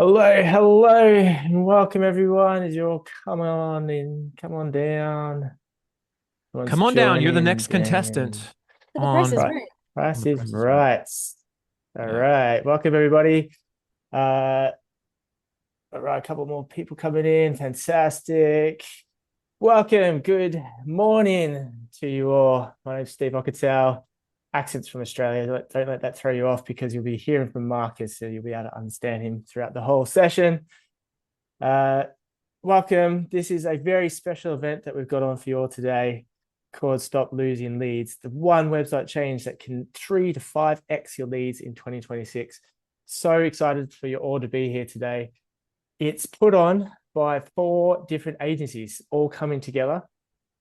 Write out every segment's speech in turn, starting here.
Hello, hello, and welcome everyone as you all come on in, come on down. Everyone's Come on down. You're the joining next contestant down. The price is on Right, right. The price is Price is Right. right. All Yeah. right, welcome everybody. Uh, all right, a couple more people coming in. Fantastic. Welcome. Good morning to you all. My name's Steve Ocketell. Accents from Australia. Don't let that throw you off because you'll be hearing from Marcus, so you'll be able to understand him throughout the whole session. Uh, Welcome. This is a very special event that we've got on for you all today called Stop Losing Leads, the one website change that can 3 to 5x your leads in 2026. So excited for you all to be here today. It's put on by 4 different agencies, all coming together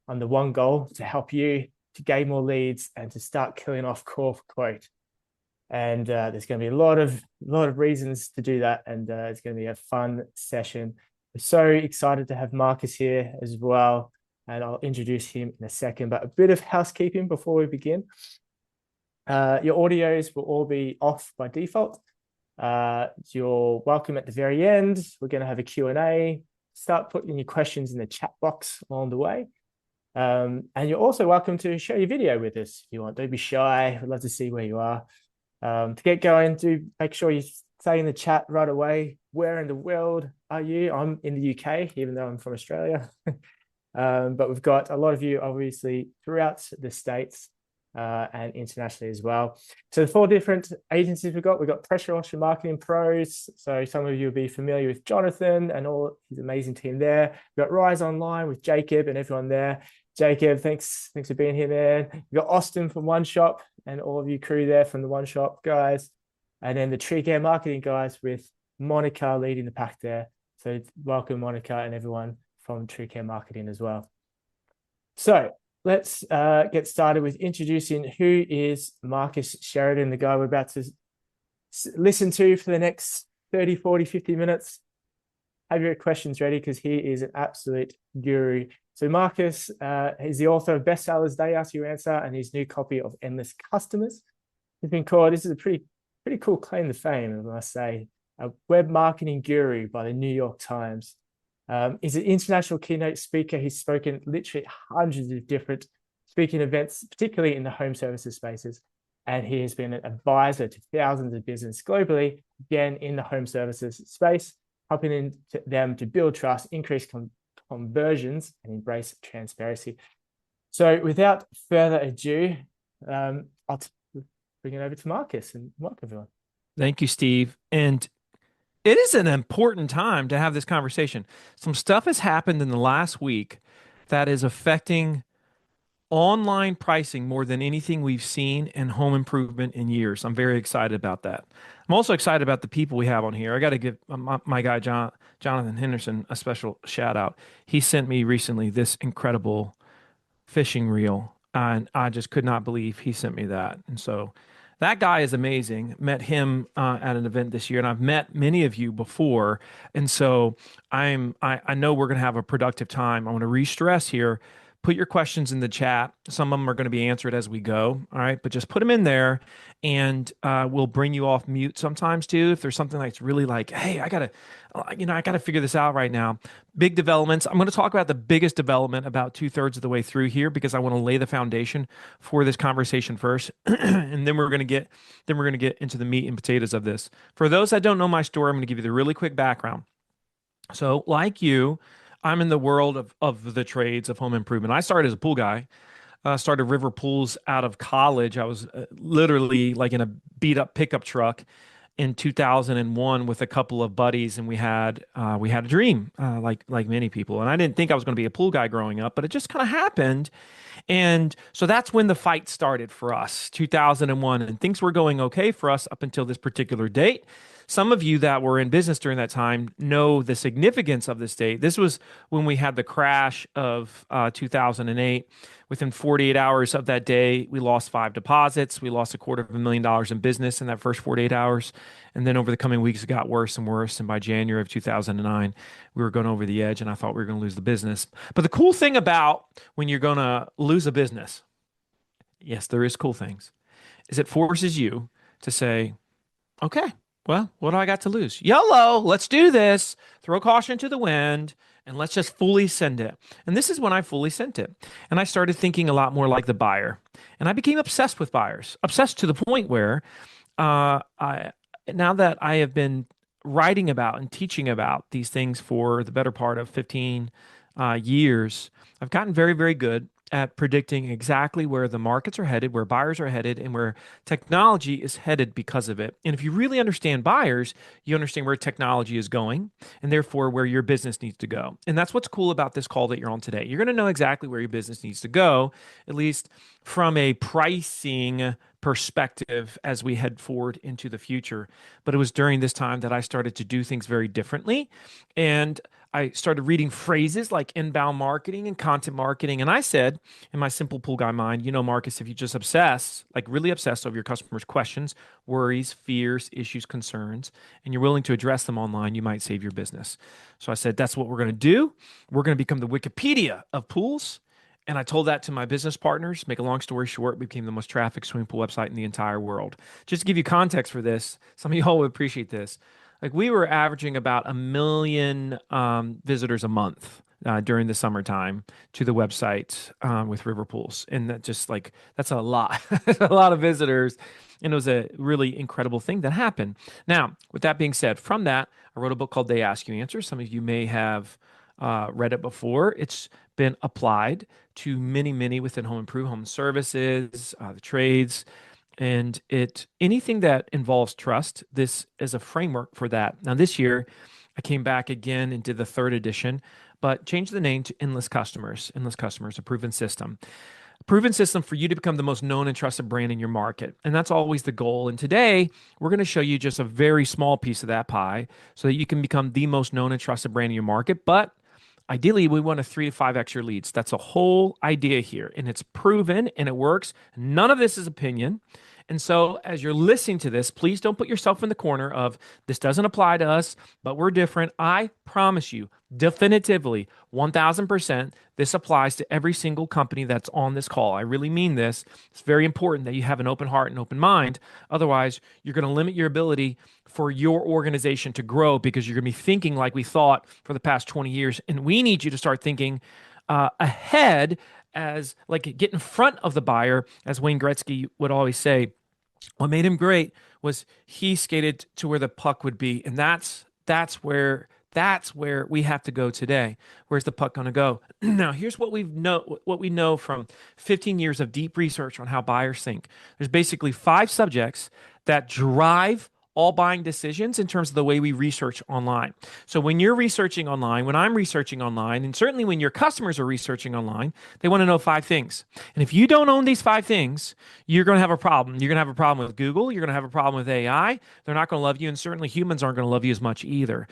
on the one goal to help you to gain more leads and to start killing off call for quote. And there's going to be a lot of reasons to do that, and it's going to be a fun session. We're so excited to have Marcus here as well, and I'll introduce him in a second. But a bit of housekeeping before we begin. Your audios will all be off by default. You're welcome at the very end. We're going to have a Q&A. Start putting your questions in the chat box along the way. And you're also welcome to share your video with us if you want. Don't be shy. We'd love to see where you are. To get going, do make sure you say in the chat right away, where in the world are you? I'm in the UK, even though I'm from Australia. But we've got a lot of you, obviously, throughout the States and internationally as well. So the 4 different agencies we've got Pressure Washer Marketing Pros. So some of you will be familiar with Jonathan and all his amazing team there. We've got Rise Online with Jacob and everyone there. Jacob, thanks for being here, man. We've got Austin from One Shop and all of you crew there from the One Shop guys. And then the Tree Care Marketing guys with Monica leading the pack there. So welcome, Monica, and everyone from Tree Care Marketing as well. So let's get started with introducing who is Marcus Sheridan, the guy we're about to listen to for the next 30, 40, 50 minutes. Have your questions ready because he is an absolute guru. So Marcus is the author of bestsellers They Ask You Answer and his new copy of Endless Customers. He's been called, this is a pretty cool claim to fame, I must say, a web marketing guru by the New York Times. He's an international keynote speaker. He's spoken literally hundreds of different speaking events, particularly in the home services spaces. And he has been an advisor to thousands of businesses globally, again, in the home services space, helping them to build trust, increase conversions, and embrace transparency. So without further ado, I'll bring it over to Marcus and welcome everyone. Thank you, Steve. And it is an important time to have this conversation. Some stuff has happened in the last week that is affecting online pricing more than anything we've seen in home improvement in years. I'm very excited about that. I'm also excited about the people we have on here. I got to give my guy, Jonathan Henderson, a special shout out. He sent me recently this incredible fishing reel, and I just could not believe he sent me that. And so that guy is amazing. Met him at an event this year, and I've met many of you before. And so I know we're going to have a productive time. I want to re-stress here. Put your questions in the chat. Some of them are going to be answered as we go. All right, but just put them in there, and we'll bring you off mute sometimes too. If there's something that's really like, hey, I gotta figure this out right now. Big developments. I'm going to talk about the biggest development about 2/3 of the way through here because I want to lay the foundation for this conversation first, and then we're going to get into the meat and potatoes of this. For those that don't know my story, I'm going to give you the really quick background. So, like you, I'm in the world of the trades of home improvement. I started as a pool guy. Started river pools out of college. I was literally like in a beat up pickup truck in 2001 with a couple of buddies, and we had a dream, like many people. And I didn't think I was going to be a pool guy growing up, but it just kind of happened. And so that's when the fight started for us, 2001, and things were going okay for us up until this particular date. Some of you that were in business during that time know the significance of this date. This was when we had the crash of 2008. Within 48 hours of that day, we lost 5 deposits. We lost $250,000 in business in that first 48 hours. And then over the coming weeks, it got worse and worse. And by January of 2009, we were going over the edge, and I thought we were going to lose the business. But the cool thing about when you're going to lose a business, yes, there is cool things, is it forces you to say, okay, Well, what do I got to lose? YOLO, let's do this. Throw caution to the wind and let's just fully send it. And this is when I fully sent it. And I started thinking a lot more like the buyer. And I became obsessed with buyers, obsessed to the point where I now that I have been writing about and teaching about these things for the better part of 15 years, I've gotten very, very good at predicting exactly where the markets are headed, where buyers are headed, and where technology is headed because of it. And if you really understand buyers, you understand where technology is going and therefore where your business needs to go. And that's what's cool about this call that you're on today. You're going to know exactly where your business needs to go, at least from a pricing perspective as we head forward into the future. But it was during this time that I started to do things very differently. And I started reading phrases like inbound marketing and content marketing. And I said, in my simple pool guy mind, Marcus, if you just obsess, like really obsess over your customers' questions, worries, fears, issues, concerns, and you're willing to address them online, you might save your business. So I said, that's what we're going to do. We're going to become the Wikipedia of pools. And I told that to my business partners. Make a long story short, we became the most trafficked swimming pool website in the entire world. Just to give you context for this, some of y'all would appreciate this. Like we were averaging about 1 million visitors a month during the summertime to the website with river pools, and that just like that's a lot, a lot of visitors, and it was a really incredible thing that happened. Now, with that being said, from that, I wrote a book called "They Ask You Answer." Some of you may have read it before. It's been applied to many, many within home improvement, home services, the trades, and it anything that involves trust. This is a framework for that. Now, this year, I came back again and did the third edition, but changed the name to Endless Customers. Endless Customers, a proven system. A proven system for you to become the most known and trusted brand in your market. And that's always the goal. And today, we're going to show you just a very small piece of that pie so that you can become the most known and trusted brand in your market. But ideally, we want a 3 to 5x your leads. That's a whole idea here, and it's proven and it works. None of this is opinion. And so, as you're listening to this, please don't put yourself in the corner of this doesn't apply to us, but we're different. I promise you, definitively, 1000%, this applies to every single company that's on this call. I really mean this. It's very important that you have an open heart and open mind. Otherwise, you're going to limit your ability for your organization to grow because you're going to be thinking like we thought for the past 20 years. And we need you to start thinking ahead as like get in front of the buyer, as Wayne Gretzky would always say. What made him great was he skated to where the puck would be, and that's where we have to go today. Where's the puck going to go? Now, here's what we know from 15 years of deep research on how buyers think. There's basically 5 subjects that drive all buying decisions in terms of the way we research online. So when you're researching online, when I'm researching online, and certainly when your customers are researching online, they want to know 5 things. And if you don't own these 5 things, you're going to have a problem. You're going to have a problem with Google. You're going to have a problem with AI. They're not going to love you. And certainly humans aren't going to love you as much either.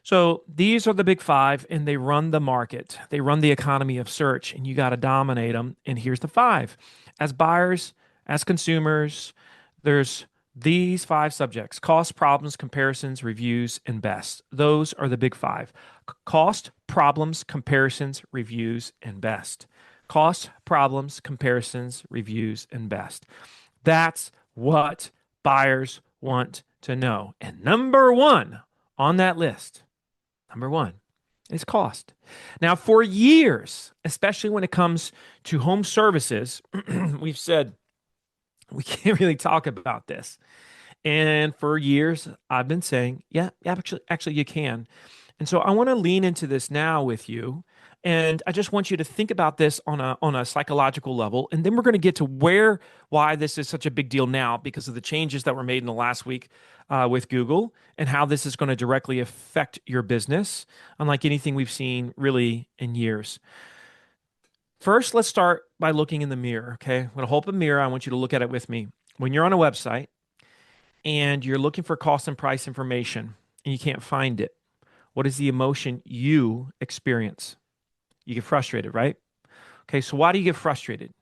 So these are the big 5, and they run the market. They run the economy of search, and you got to dominate them. And here's the 5. As buyers, as consumers, there's these 5 subjects: cost, problems, comparisons, reviews, and best. Those are the big 5. Cost, problems, comparisons, reviews, and best. Cost, problems, comparisons, reviews, and best. That's what buyers want to know. And number 1 on that list, number 1 is cost. Now, for years, especially when it comes to home services, we've said we can't really talk about this. And for years, I've been saying, yeah, actually, you can. And so I want to lean into this now with you. And I just want you to think about this on a psychological level. And then we're going to get to why this is such a big deal now because of the changes that were made in the last week with Google and how this is going to directly affect your business, unlike anything we've seen really in years. First, let's start by looking in the mirror, okay? I'm going to hold up a mirror. I want you to look at it with me. When you're on a website and you're looking for cost and price information and you can't find it, what is the emotion you experience? You get frustrated, right? Okay, so why do you get frustrated?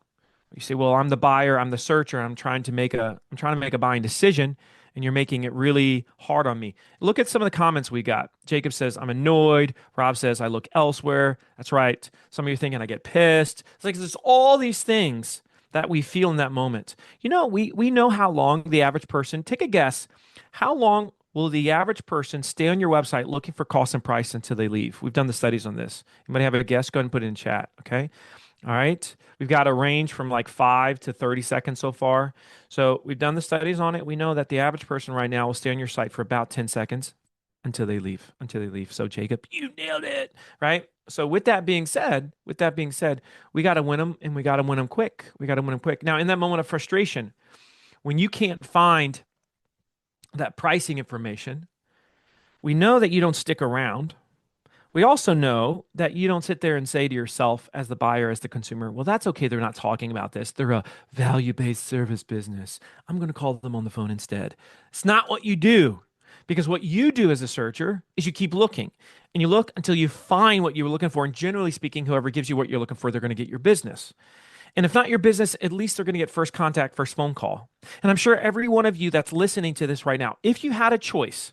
You say, "Well, I'm the buyer, I'm the searcher, I'm trying to make a buying decision, and you're making it really hard on me." Look at some of the comments we got. Jacob says, "I'm annoyed." Rob says, "I look elsewhere." That's right. Some of you are thinking, "I get pissed." It's like there's all these things that we feel in that moment. We know how long the average person, take a guess, how long will the average person stay on your website looking for cost and price until they leave? We've done the studies on this. Anybody have a guess? Go ahead and put it in chat. Okay. All right. We've got a range from like 5 to 30 seconds so far. So we've done the studies on it. We know that the average person right now will stay on your site for about 10 seconds until they leave, until they leave. So Jacob, you nailed it, right? So with that being said, we got to win them and we got to win them quick. We got to win them quick. Now, in that moment of frustration, when you can't find that pricing information, we know that you don't stick around. We also know that you don't sit there and say to yourself, as the buyer, as the consumer, well, that's okay. They're not talking about this. They're a value based service business. I'm going to call them on the phone instead. It's not what you do, because what you do as a searcher is you keep looking and you look until you find what you were looking for. And generally speaking, whoever gives you what you're looking for, they're going to get your business. And if not your business, at least they're going to get first contact, first phone call. And I'm sure every one of you that's listening to this right now, if you had a choice,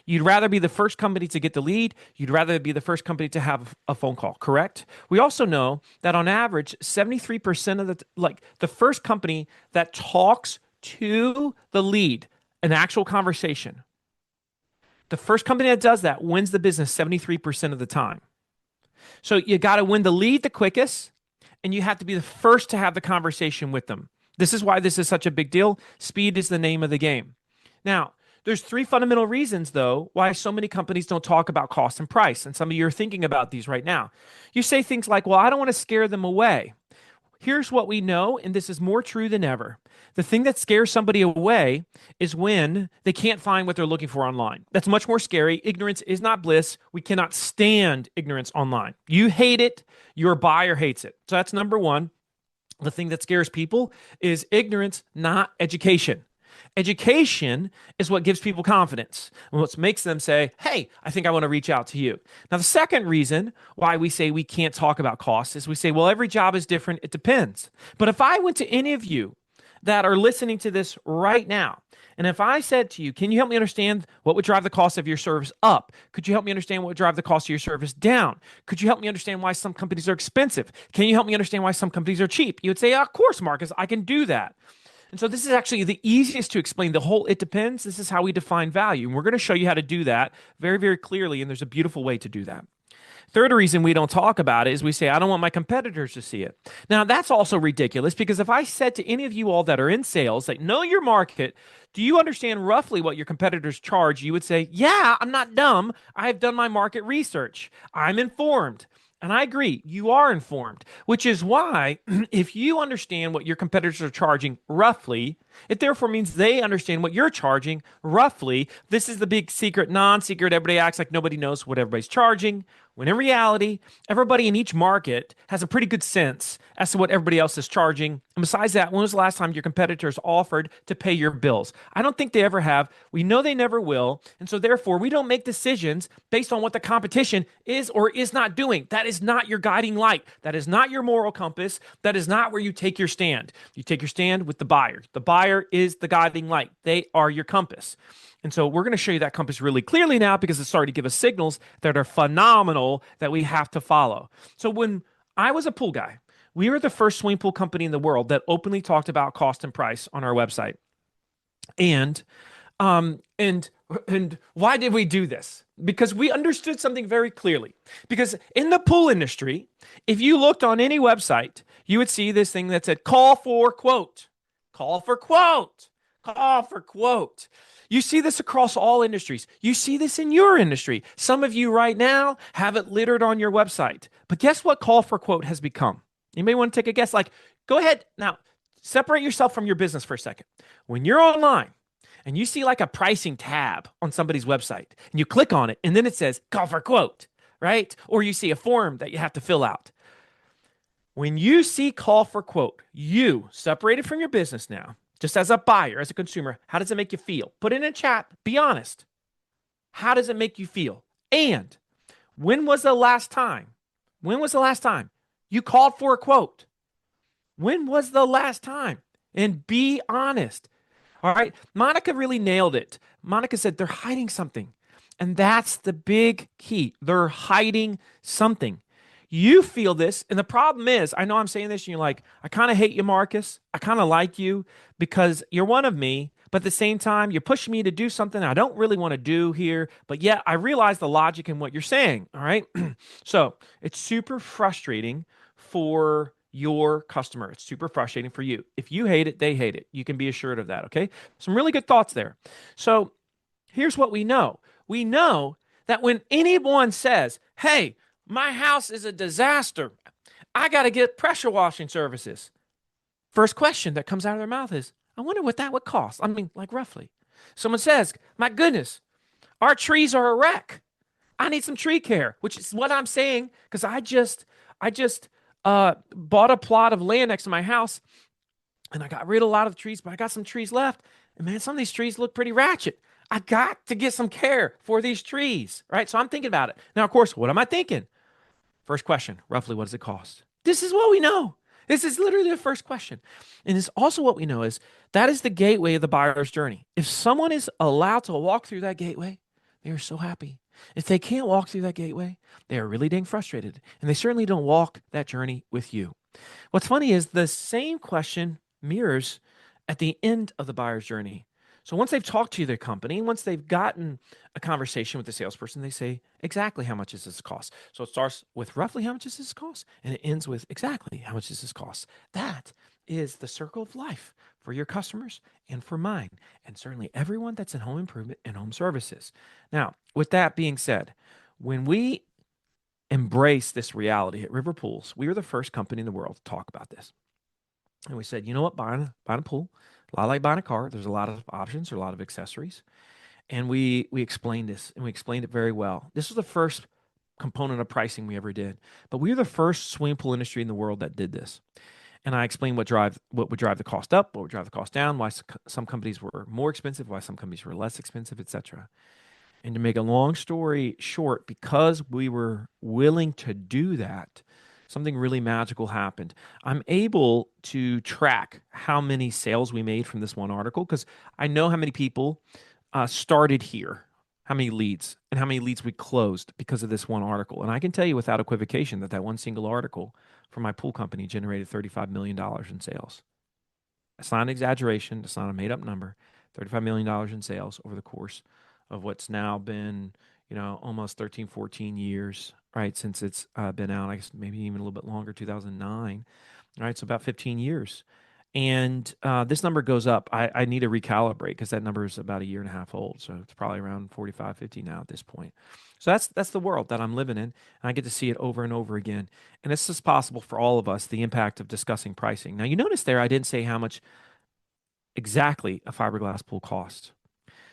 you'd rather be the first company to get the lead. You'd rather be the first company to have a phone call, correct? We also know that on average, 73% of the first company that talks to the lead, an actual conversation, the first company that does that wins the business 73% of the time. So you got to win the lead the quickest, and you have to be the first to have the conversation with them. This is why this is such a big deal. Speed is the name of the game. Now, there's three fundamental reasons, though, why so many companies don't talk about cost and price. And some of you are thinking about these right now. You say things like, well, I don't want to scare them away. Here's what we know, and this is more true than ever. The thing that scares somebody away is when they can't find what they're looking for online. That's much more scary. Ignorance is not bliss. We cannot stand ignorance online. You hate it, your buyer hates it. So that's number one. The thing that scares people is ignorance, not education. Education is what gives people confidence and what makes them say, hey, I think I want to reach out to you. Now, the second reason why we say we can't talk about costs is we say, well, every job is different. It depends. But if I went to any of you that are listening to this right now, and if I said to you, can you help me understand what would drive the cost of your service up? Could you help me understand what would drive the cost of your service down? Could you help me understand why some companies are expensive? Can you help me understand why some companies are cheap? You would say, of course, Marcus, I can do that. And so this is actually the easiest to explain the whole it depends. This is how we define value. And we're going to show you how to do that very, very clearly. And there's a beautiful way to do that. Third reason we don't talk about it is we say, I don't want my competitors to see it. Now, that's also ridiculous, because if I said to any of you all that are in sales that know your market, do you understand roughly what your competitors charge? You would say, yeah, I'm not dumb. I've done my market research. I'm informed. And I agree, you are informed, which is why if you understand what your competitors are charging roughly, it therefore means they understand what you're charging roughly. This is the big secret, non-secret. Everybody acts like nobody knows what everybody's charging, when in reality, everybody in each market has a pretty good sense as to what everybody else is charging. And besides that, when was the last time your competitors offered to pay your bills? I don't think they ever have. We know they never will. And so therefore, we don't make decisions based on what the competition is or is not doing. That is not your guiding light. That is not your moral compass. That is not where you take your stand. You take your stand with the buyer. The buyer is the guiding light. They are your compass. And so we're going to show you that compass really clearly now, because it's starting to give us signals that are phenomenal that we have to follow. So when I was a pool guy, we were the first swimming pool company in the world that openly talked about cost and price on our website. And why did we do this? Because we understood something very clearly. Because in the pool industry, if you looked on any website, you would see this thing that said call for quote, call for quote, call for quote. You see this across all industries. You see this in your industry. Some of you right now have it littered on your website. But guess what call for quote has become? You may want to take a guess. Like, go ahead. Now, separate yourself from your business for a second. When you're online and you see like a pricing tab on somebody's website and you click on it and then it says call for quote, right? Or you see a form that you have to fill out. When you see call for quote, you separated from your business now, just as a buyer, as a consumer, how does it make you feel? Put it in a chat. Be honest. How does it make you feel? And when was the last time? When was the last time you called for a quote? When was the last time? And be honest. All right. Monica really nailed it. Monica said they're hiding something. And that's the big key. They're hiding something. You feel this. And the problem is, I know I'm saying this and you're like, I kind of hate you, Marcus. I kind of like you because you're one of me, but at the same time, you're pushing me to do something I don't really want to do here. But yet I realize the logic in what you're saying. All right. So it's super frustrating for your customer. It's super frustrating for you. If you hate it, they hate it. You can be assured of that. Okay. Some really good thoughts there. So here's what we know. We know that when anyone says, hey, my house is a disaster, I got to get pressure washing services. First question that comes out of their mouth is, I wonder what that would cost. I mean, like roughly. Someone says, my goodness, our trees are a wreck. I need some tree care, which is what I'm saying because I just bought a plot of land next to my house and I got rid of a lot of the trees, but I got some trees left. And man, some of these trees look pretty ratchet. I got to get some care for these trees, right? So I'm thinking about it. Now, of course, what am I thinking? First question, roughly, what does it cost? This is what we know. This is literally the first question. And it's also what we know is that is the gateway of the buyer's journey. If someone is allowed to walk through that gateway, they are so happy. If they can't walk through that gateway, they are really dang frustrated. And they certainly don't walk that journey with you. What's funny is the same question mirrors at the end of the buyer's journey. So once they've talked to their company, once they've gotten a conversation with the salesperson, they say, exactly how much does this cost? So it starts with roughly how much does this cost? And it ends with exactly how much does this cost? That is the circle of life for your customers and for mine, and certainly everyone that's in home improvement and home services. Now, with that being said, when we embrace this reality at River Pools, we were the first company in the world to talk about this. And we said, you know what, buying a pool, a lot like buying a car. There's a lot of options, or a lot of accessories. And we explained this, and we explained it very well. This was the first component of pricing we ever did. But we were the first swimming pool industry in the world that did this. And I explained what would drive the cost up, what would drive the cost down, why some companies were more expensive, why some companies were less expensive, etc. And to make a long story short, because we were willing to do that, something really magical happened. I'm able to track how many sales we made from this one article because I know how many people started here, how many leads, and how many leads we closed because of this one article. And I can tell you without equivocation that that one single article for my pool company generated $35 million in sales. It's not an exaggeration. It's not a made up number. $35 million in sales over the course of what's now been, almost 13, 14 years, right? Since it's been out, I guess maybe even a little bit longer, 2009, right? So about 15 years. And this number goes up. I need to recalibrate because that number is about a year and a half old. So it's probably around 45, 50 now at this point. So that's the world that I'm living in. And I get to see it over and over again. And this is possible for all of us, the impact of discussing pricing. Now, you notice there, I didn't say how much exactly a fiberglass pool costs.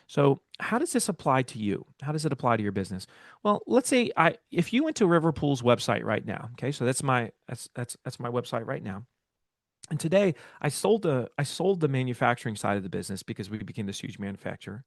So how does this apply to you? How does it apply to your business? Well, let's say if you went to Riverpool's website right now, okay, so that's my website right now. And today I sold the manufacturing side of the business because we became this huge manufacturer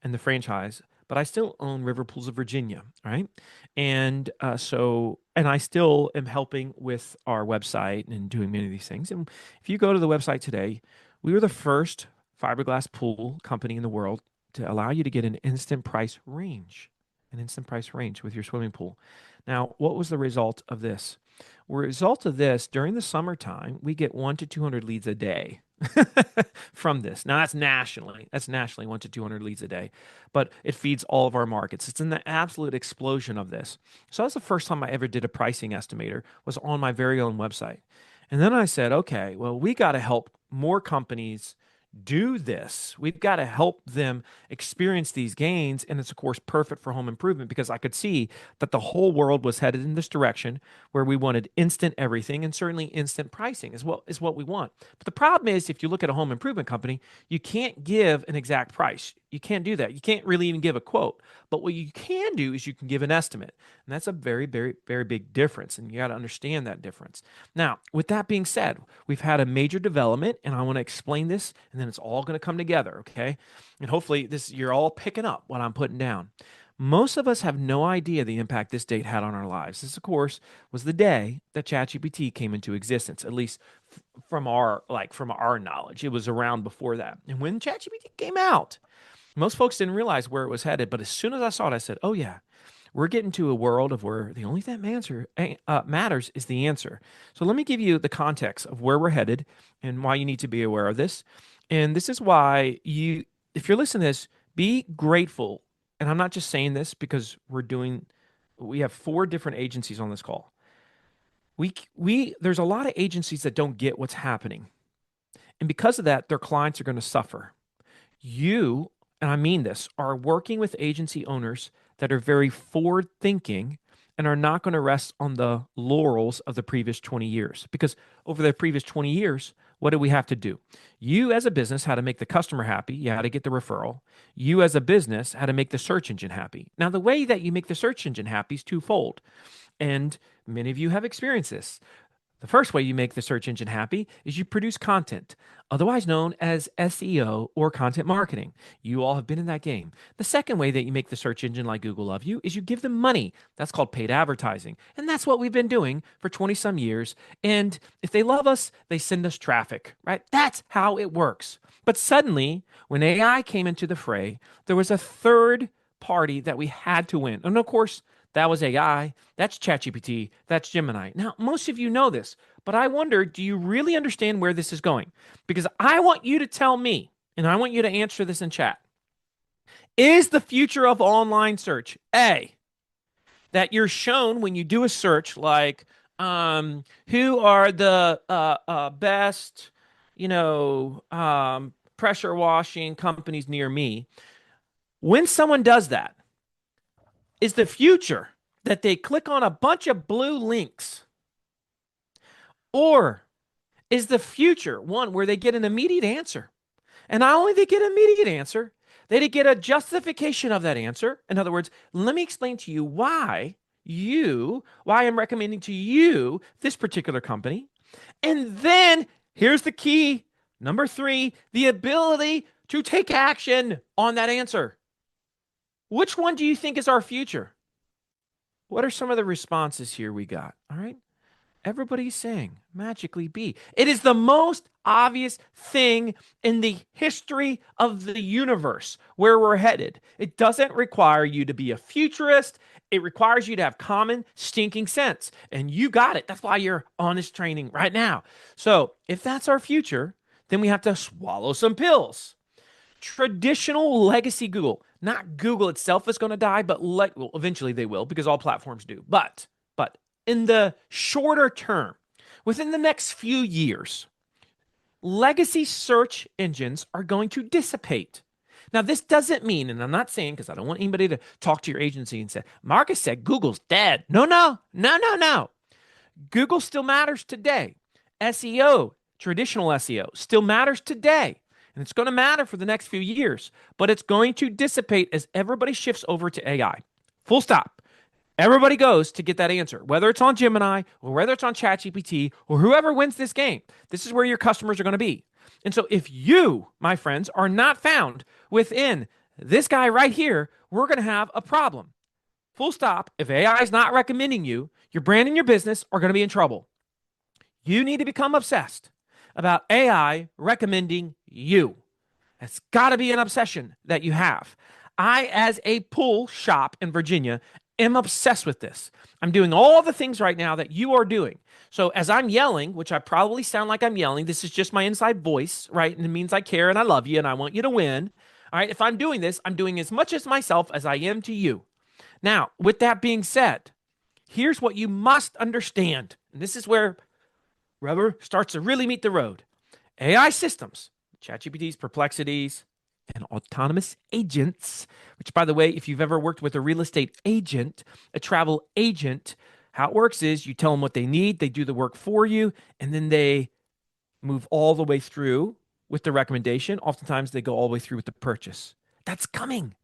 and the franchise, but I still own River Pools of Virginia, right? And and I still am helping with our website and doing many of these things. And if you go to the website today, we were the first fiberglass pool company in the world to allow you to get an instant price range with your swimming pool. Now, what was the result of this? Result of this, during the summertime, we get 1 to 200 leads a day from this. Now that's nationally. That's nationally 1 to 200 leads a day, but it feeds all of our markets. It's in the absolute explosion of this. So that's the first time I ever did a pricing estimator was on my very own website. And then I said, okay, well, we got to help more companies do this. We've got to help them experience these gains. And it's, of course, perfect for home improvement because I could see that the whole world was headed in this direction where we wanted instant everything and certainly instant pricing is what we want. But the problem is, if you look at a home improvement company, you can't give an exact price. You can't do that. You can't really even give a quote. But what you can do is you can give an estimate. And that's a very, very, very big difference. And you got to understand that difference. Now, with that being said, we've had a major development, and I want to explain this, and then it's all going to come together, okay? And hopefully you're all picking up what I'm putting down. Most of us have no idea the impact this date had on our lives. This, of course, was the day that ChatGPT came into existence, at least from our knowledge. It was around before that. And when ChatGPT came out, most folks didn't realize where it was headed, but as soon as I saw it, I said, "Oh yeah, we're getting to a world of where the only thing matters is the answer." So let me give you the context of where we're headed and why you need to be aware of this. And this is why if you're listening to this, be grateful. And I'm not just saying this because we have four different agencies on this call. There's a lot of agencies that don't get what's happening. And because of that, their clients are going to suffer. You, and I mean this, are working with agency owners that are very forward thinking and are not going to rest on the laurels of the previous 20 years. Because over the previous 20 years, what did we have to do? You, as a business, had to make the customer happy. You had to get the referral. You, as a business, had to make the search engine happy. Now, the way that you make the search engine happy is twofold. And many of you have experienced this. The first way you make the search engine happy is you produce content, otherwise known as SEO or content marketing. You all have been in that game. The second way that you make the search engine like Google love you is you give them money. That's called paid advertising. And that's what we've been doing for 20 some years. And if they love us, they send us traffic, right? That's how it works. But suddenly, when AI came into the fray, there was a third party that we had to win. And of course, that was AI. That's ChatGPT. That's Gemini. Now, most of you know this, but I wonder, do you really understand where this is going? Because I want you to tell me, and I want you to answer this in chat. Is the future of online search A, that you're shown when you do a search, like who are the best, pressure washing companies near me? When someone does that, is the future that they click on a bunch of blue links? Or is the future one where they get an immediate answer? And not only they get an immediate answer, they get a justification of that answer. In other words, let me explain to you why I'm recommending to you this particular company. And then here's the key. Number 3, the ability to take action on that answer. Which one do you think is our future? What are some of the responses here we got? All right. Everybody's saying magically B. It is the most obvious thing in the history of the universe where we're headed. It doesn't require you to be a futurist. It requires you to have common stinking sense. And you got it. That's why you're on this training right now. So if that's our future, then we have to swallow some pills. Traditional legacy Google, not Google itself is going to die, but well, eventually they will because all platforms do. But in the shorter term, within the next few years, legacy search engines are going to dissipate. Now, this doesn't mean, and I'm not saying because I don't want anybody to talk to your agency and say, Marcus said Google's dead. No. Google still matters today. SEO, traditional SEO, still matters today. And it's going to matter for the next few years, but it's going to dissipate as everybody shifts over to AI. Full stop. Everybody goes to get that answer, whether it's on Gemini or whether it's on ChatGPT or whoever wins this game. This is where your customers are going to be. And so if you, my friends, are not found within this guy right here, we're going to have a problem. Full stop. If AI is not recommending you, your brand and your business are going to be in trouble. You need to become obsessed about AI recommending you. It's got to be an obsession that you have. I, as a pool shop in Virginia, am obsessed with this. I'm doing all the things right now that you are doing. So as I'm yelling, which I probably sound like I'm yelling, this is just my inside voice, right? And it means I care and I love you and I want you to win. All right. If I'm doing this, I'm doing as much as myself as I am to you. Now, with that being said, here's what you must understand. And this is where rubber starts to really meet the road. AI systems, ChatGPTs, Perplexities, and autonomous agents, which, by the way, if you've ever worked with a real estate agent, a travel agent, how it works is you tell them what they need, they do the work for you, and then they move all the way through with the recommendation. Oftentimes, they go all the way through with the purchase. That's coming.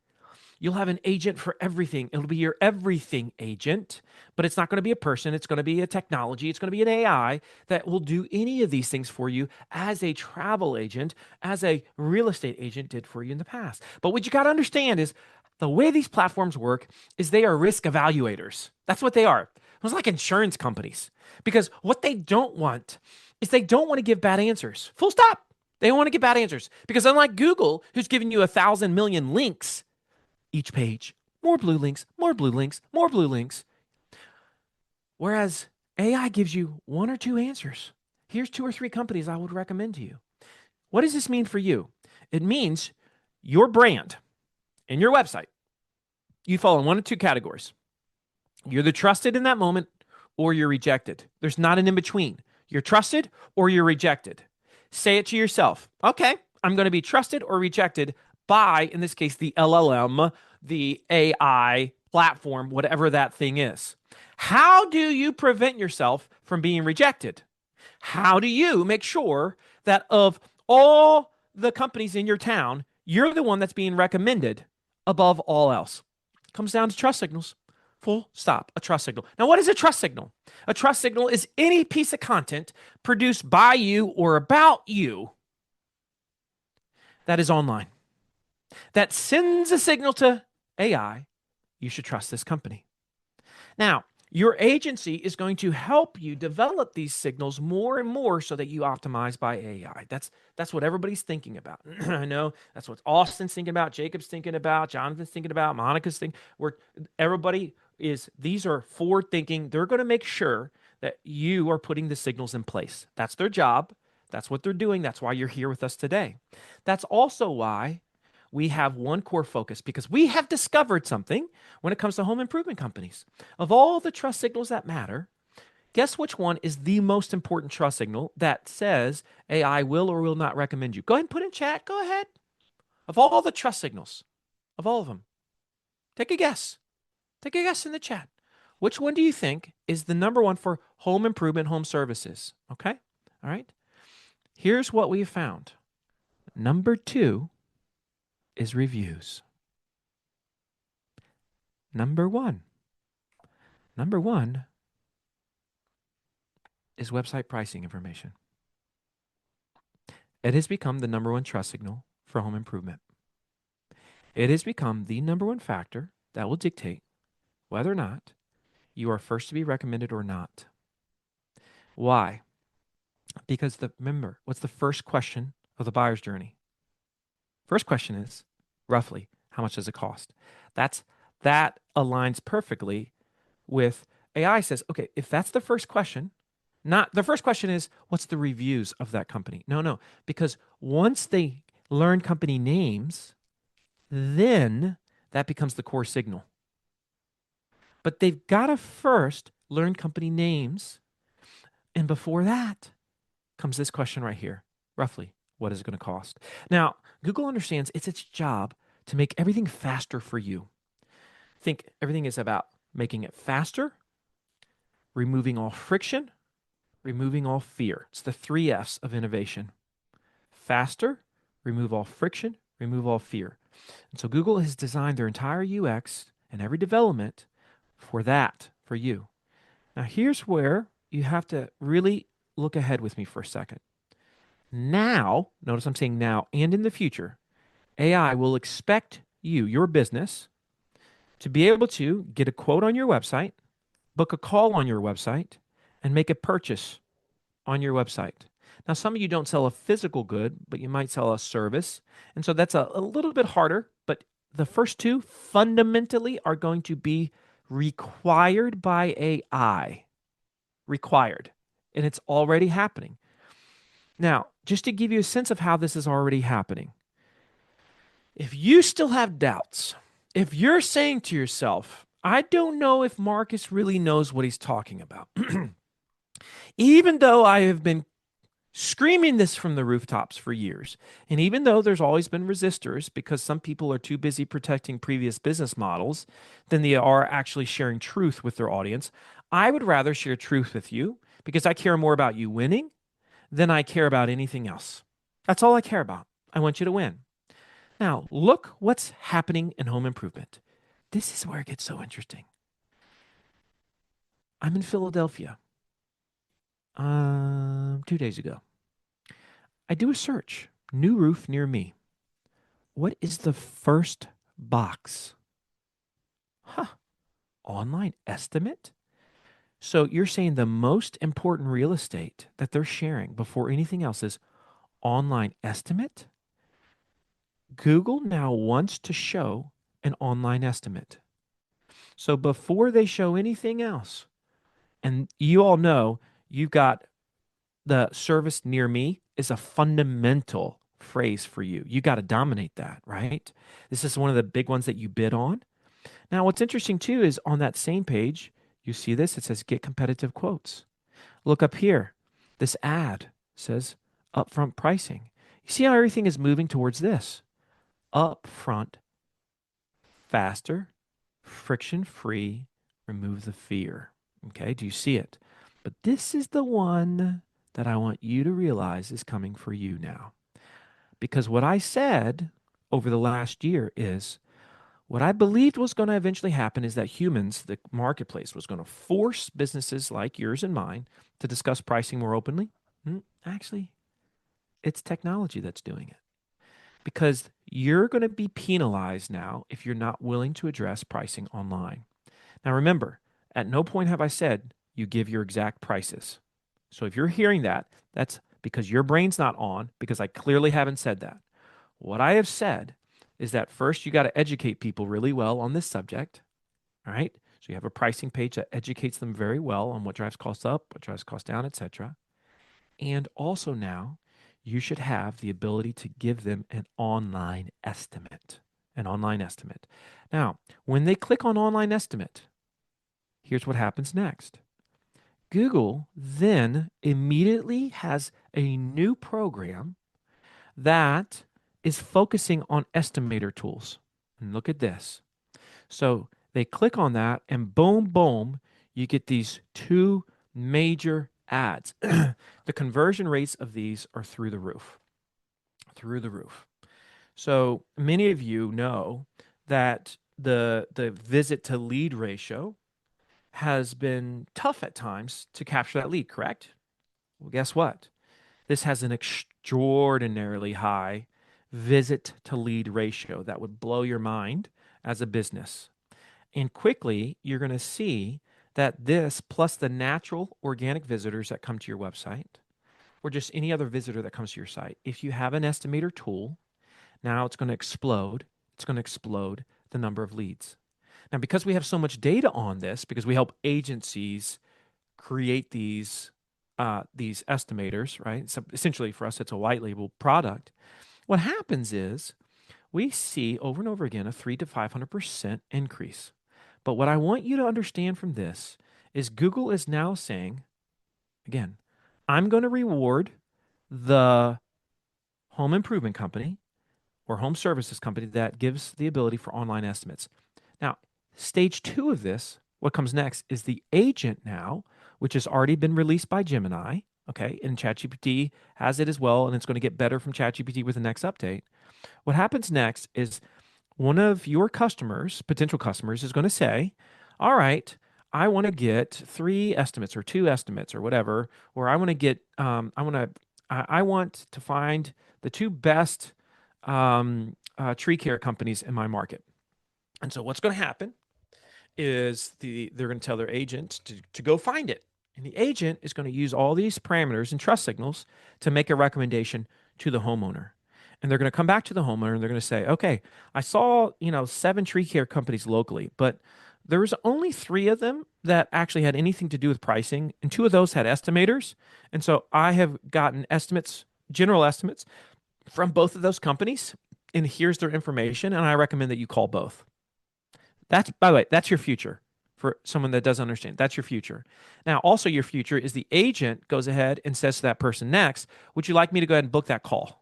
You'll have an agent for everything. It'll be your everything agent, but it's not going to be a person. It's going to be a technology. It's going to be an AI that will do any of these things for you as a travel agent, as a real estate agent did for you in the past. But what you got to understand is the way these platforms work is they are risk evaluators. That's what they are. It's like insurance companies because what they don't want is they don't want to give bad answers. Full stop. They don't want to give bad answers because unlike Google, who's giving you 1,000 million links, each page, more blue links, more blue links, more blue links. Whereas AI gives you 1 or 2 answers. Here's 2 or 3 companies I would recommend to you. What does this mean for you? It means your brand and your website, you fall in one of two categories. You're the trusted in that moment or you're rejected. There's not an in between. You're trusted or you're rejected. Say it to yourself. Okay, I'm going to be trusted or rejected by, in this case, the LLM, the AI platform, whatever that thing is. How do you prevent yourself from being rejected? How do you make sure that of all the companies in your town, you're the one that's being recommended above all else? It comes down to trust signals. Full stop. A trust signal. Now, what is a trust signal? A trust signal is any piece of content produced by you or about you that is online, that sends a signal to AI. You should trust this company. Now, your agency is going to help you develop these signals more and more so that you optimize by AI. That's what everybody's thinking about. I know that's what Austin's thinking about, Jacob's thinking about, Jonathan's thinking about, Monica's thinking. Everybody is, these are forward thinking. They're going to make sure that you are putting the signals in place. That's their job. That's what they're doing. That's why you're here with us today. That's also why we have one core focus, because we have discovered something when it comes to home improvement companies. Of all the trust signals that matter, guess which one is the most important trust signal that says AI will or will not recommend you? Go ahead and put in chat. Go ahead. Of all the trust signals, of all of them, take a guess. Take a guess in the chat. Which one do you think is the number one for home improvement, home services? Okay. All right. Here's what we found. Number two is reviews. Number one is website pricing information. It has become the number one trust signal for home improvement. It has become the number one factor that will dictate whether or not you are first to be recommended or not. Why? Because remember, what's the first question of the buyer's journey? First question is, roughly, how much does it cost? That aligns perfectly with AI says, okay, if that's the first question, not the first question is, what's the reviews of that company? No, because once they learn company names, then that becomes the core signal. But they've got to first learn company names. And before that comes this question right here. Roughly, what is it going to cost? Now, Google understands it's its job to make everything faster for you. Think everything is about making it faster, removing all friction, removing all fear. It's the 3 F's of innovation. Faster, remove all friction, remove all fear. And so Google has designed their entire UX and every development for that, for you. Now, here's where you have to really look ahead with me for a second. Now, notice I'm saying now and in the future, AI will expect you, your business, to be able to get a quote on your website, book a call on your website, and make a purchase on your website. Now, some of you don't sell a physical good, but you might sell a service. And so that's a little bit harder, but the first two fundamentally are going to be required by AI. Required. And it's already happening. Now, just to give you a sense of how this is already happening, if you still have doubts, if you're saying to yourself, I don't know if Marcus really knows what he's talking about, even though I have been screaming this from the rooftops for years, and even though there's always been resistors because some people are too busy protecting previous business models than they are actually sharing truth with their audience, I would rather share truth with you because I care more about you winning than I care about anything else. That's all I care about. I want you to win. Now, look what's happening in home improvement. This is where it gets so interesting. I'm in Philadelphia 2 days ago. I do a search, new roof near me. What is the first box? Online estimate? So you're saying the most important real estate that they're sharing before anything else is online estimate? Google now wants to show an online estimate. So before they show anything else, and you all know you've got the service near me is a fundamental phrase for you. You got to dominate that, right? This is one of the big ones that you bid on. Now, what's interesting too is on that same page, you see this, it says get competitive quotes. Look up here. This ad says upfront pricing. You see how everything is moving towards this upfront, faster, friction free, remove the fear. Okay, do you see it? But this is the one that I want you to realize is coming for you now. Because what I said over the last year is what I believed was going to eventually happen is that humans, the marketplace, was going to force businesses like yours and mine to discuss pricing more openly. Actually, it's technology that's doing it because you're going to be penalized now if you're not willing to address pricing online. Now, remember, at no point have I said you give your exact prices. So if you're hearing that, that's because your brain's not on, because I clearly haven't said that. What I have said is that first, you got to educate people really well on this subject. All right. So you have a pricing page that educates them very well on what drives costs up, what drives costs down, etc. And also now, you should have the ability to give them an online estimate. An online estimate. Now, when they click on online estimate, here's what happens next. Google then immediately has a new program that is focusing on estimator tools. And look at this. So they click on that, and boom, boom, you get these two major ads. The conversion rates of these are through the roof. Through the roof. So many of you know that the visit to lead ratio has been tough at times to capture that lead, correct? Well, guess what? This has an extraordinarily high visit to lead ratio that would blow your mind as a business. And quickly, you're going to see that this, plus the natural organic visitors that come to your website, or just any other visitor that comes to your site, if you have an estimator tool, now it's going to explode. It's going to explode the number of leads. Now, because we have so much data on this, because we help agencies create these estimators, right? So essentially, for us, it's a white label product. What happens is we see over and over again a 300 to 500% increase. But what I want you to understand from this is Google is now saying, again, I'm going to reward the home improvement company or home services company that gives the ability for online estimates. Now, stage two of this, what comes next is the agent now, which has already been released by Gemini, okay, and ChatGPT has it as well, and it's going to get better from ChatGPT with the next update. What happens next is one of your customers, potential customers, is going to say, all right, I want to get 3 estimates or 2 estimates or whatever, or I want to get, I want to find the 2 best tree care companies in my market. And so what's going to happen is they're going to tell their agent to go find it. And the agent is going to use all these parameters and trust signals to make a recommendation to the homeowner. And they're going to come back to the homeowner and they're going to say, okay, I saw, 7 tree care companies locally, but there was only 3 of them that actually had anything to do with pricing. And 2 of those had estimators. And so I have gotten estimates, general estimates from both of those companies. And here's their information. And I recommend that you call both. That's, by the way, that's your future for someone that doesn't understand. That's your future. Now, also your future is the agent goes ahead and says to that person next, would you like me to go ahead and book that call?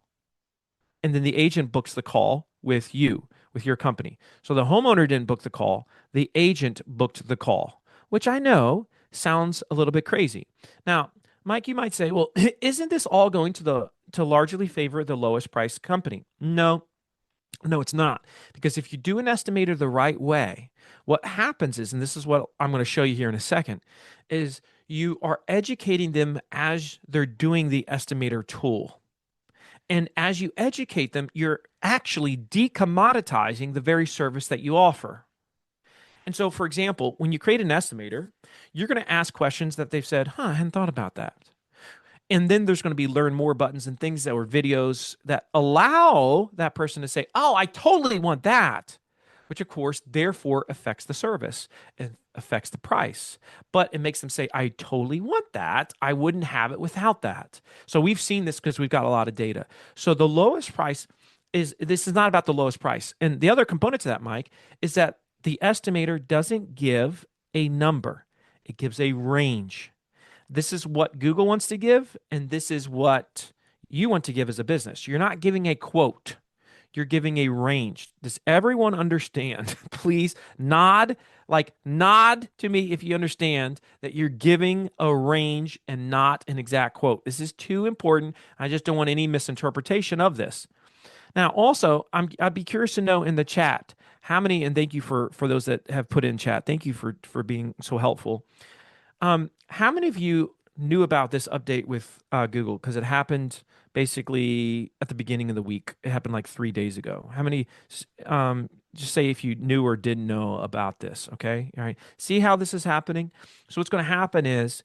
And then the agent books the call with you, with your company. So the homeowner didn't book the call, the agent booked the call, which I know sounds a little bit crazy. Now, Mike, you might say, well, isn't this all going to largely favor the lowest priced company? No, it's not. Because if you do an estimator the right way, what happens is, and this is what I'm going to show you here in a second, is you are educating them as they're doing the estimator tool. And as you educate them, you're actually decommoditizing the very service that you offer. And so, for example, when you create an estimator, you're going to ask questions that they've said, I hadn't thought about that. And then there's going to be learn more buttons and things that were videos that allow that person to say, oh, I totally want that, which of course therefore affects the service and affects the price. But it makes them say, I totally want that. I wouldn't have it without that. So we've seen this because we've got a lot of data. So the lowest price is this is not about the lowest price. And the other component to that, Mike, is that the estimator doesn't give a number, it gives a range. This is what Google wants to give, and this is what you want to give as a business. You're not giving a quote, you're giving a range. Does everyone understand? Please nod, like nod to me if you understand that you're giving a range and not an exact quote. This is too important. I just don't want any misinterpretation of this. Now, also, I'd be curious to know in the chat how many, and thank you for those that have put in chat. Thank you for being so helpful. How many of you knew about this update with Google? Because it happened basically at the beginning of the week. It happened like 3 days ago. How many? Just say if you knew or didn't know about this. Okay. All right. See how this is happening. So what's going to happen is